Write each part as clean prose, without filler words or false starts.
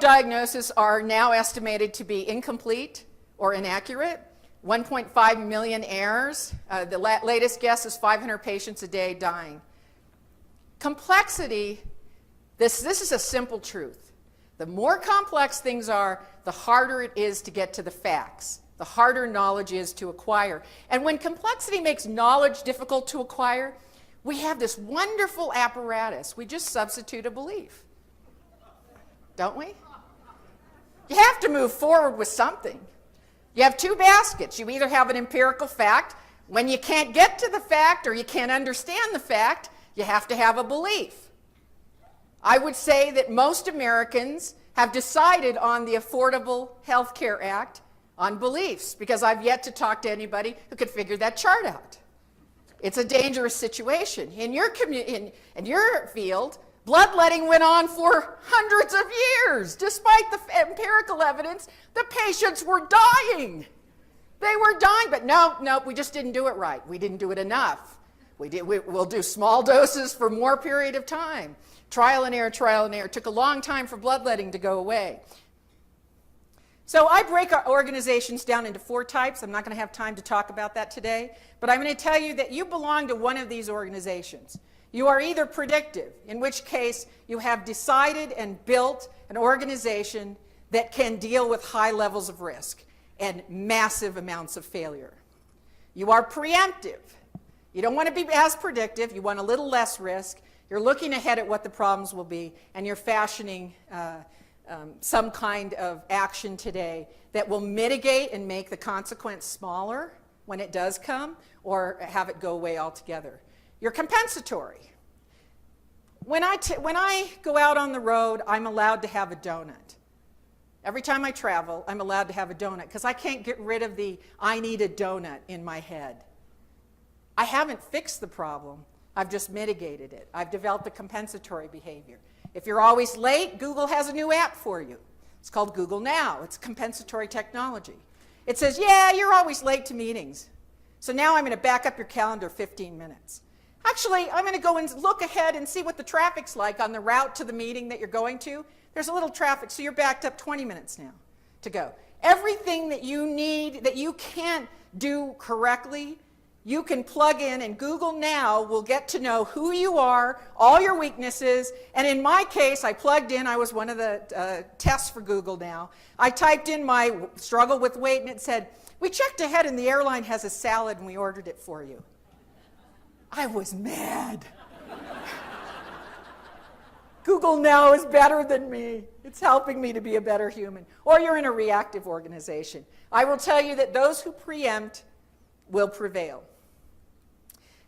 diagnoses are now estimated to be incomplete or inaccurate. 1.5 million errors. The latest guess is 500 patients a day dying. Complexity, this is a simple truth. The more complex things are, the harder it is to get to the facts. The harder knowledge is to acquire. And when complexity makes knowledge difficult to acquire, we have this wonderful apparatus. We just substitute a belief. Don't we? You have to move forward with something. You have two baskets. You either have an empirical fact. When you can't get to the fact or you can't understand the fact, you have to have a belief. I would say that most Americans have decided on the Affordable Health Care Act on beliefs, because I've yet to talk to anybody who could figure that chart out. It's a dangerous situation. In your field, bloodletting went on for hundreds of years. Despite the empirical evidence, the patients were dying. They were dying, but no, we just didn't do it right. We didn't do it enough. We'll do small doses for more period of time. Trial and error, trial and error. It took a long time for bloodletting to go away. So I break our organizations down into 4 types. I'm not going to have time to talk about that today, but I'm going to tell you that you belong to one of these organizations. You are either predictive, in which case you have decided and built an organization that can deal with high levels of risk and massive amounts of failure. You are preemptive. You don't want to be as predictive. You want a little less risk. You're looking ahead at what the problems will be, and you're fashioning some kind of action today that will mitigate and make the consequence smaller when it does come, or have it go away altogether. You're compensatory. When I go out on the road, I'm allowed to have a donut. Every time I travel, I'm allowed to have a donut, because I can't get rid of the "I need a donut" in my head. I haven't fixed the problem. I've just mitigated it. I've developed a compensatory behavior. If you're always late, Google has a new app for you. It's called Google Now. It's compensatory technology. It says, yeah, you're always late to meetings. So now I'm going to back up your calendar 15 minutes. Actually, I'm going to go and look ahead and see what the traffic's like on the route to the meeting that you're going to. There's a little traffic, so you're backed up 20 minutes now to go. Everything that you need, that you can't do correctly, you can plug in, and Google Now will get to know who you are, all your weaknesses, and in my case, I plugged in, I was one of the tests for Google Now. I typed in my struggle with weight, and it said, we checked ahead and the airline has a salad and we ordered it for you. I was mad. Google Now is better than me. It's helping me to be a better human. Or you're in a reactive organization. I will tell you that those who preempt will prevail.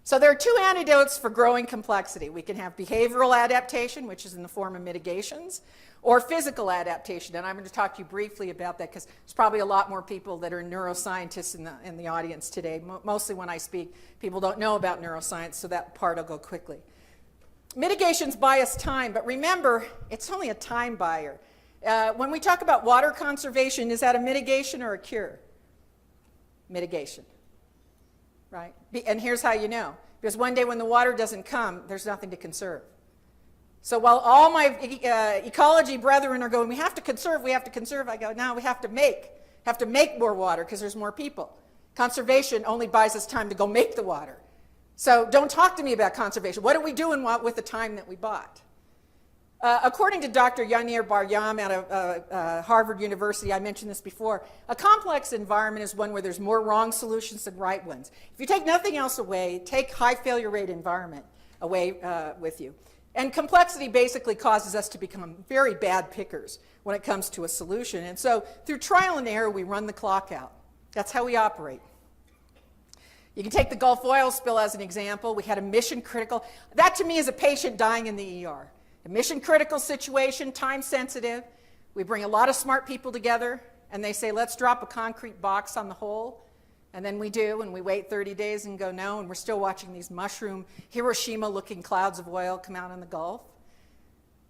So there are 2 antidotes for growing complexity. We can have behavioral adaptation, which is in the form of mitigations, or physical adaptation. And I'm going to talk to you briefly about that, because there's probably a lot more people that are neuroscientists in the audience today. Mostly when I speak, people don't know about neuroscience, so that part will go quickly. Mitigations buy us time, but remember, it's only a time buyer. When we talk about water conservation, is that a mitigation or a cure? Mitigation. Right? And here's how you know. Because one day when the water doesn't come, there's nothing to conserve. So while all my ecology brethren are going, we have to conserve, I go, no, we have to make more water because there's more people. Conservation only buys us time to go make the water. So don't talk to me about conservation. What are we doing with the time that we bought? According to Dr. Yanir Bar-Yam out of Harvard University, I mentioned this before, a complex environment is one where there's more wrong solutions than right ones. If you take nothing else away, take high failure rate environment away with you. And complexity basically causes us to become very bad pickers when it comes to a solution. And so through trial and error, we run the clock out. That's how we operate. You can take the Gulf oil spill as an example. We had a mission critical. That to me is a patient dying in the ER. A mission critical situation, time sensitive. We bring a lot of smart people together and they say, let's drop a concrete box on the hole. And then we do, and we wait 30 days and go, no, and we're still watching these mushroom Hiroshima-looking clouds of oil come out in the Gulf.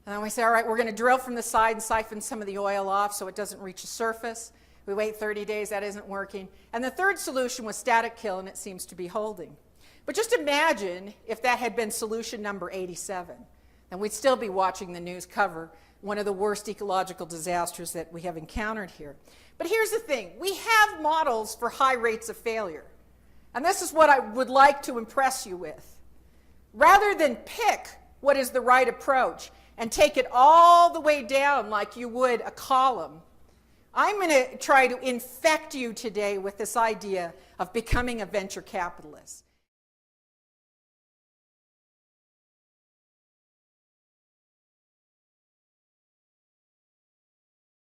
And then we say, all right, we're going to drill from the side and siphon some of the oil off so it doesn't reach the surface. We wait 30 days, that isn't working. And the third solution was static kill, and it seems to be holding. But just imagine if that had been solution number 87. And we'd still be watching the news cover one of the worst ecological disasters that we have encountered here. But here's the thing. We have models for high rates of failure. And this is what I would like to impress you with. Rather than pick what is the right approach and take it all the way down like you would a column, I'm going to try to infect you today with this idea of becoming a venture capitalist.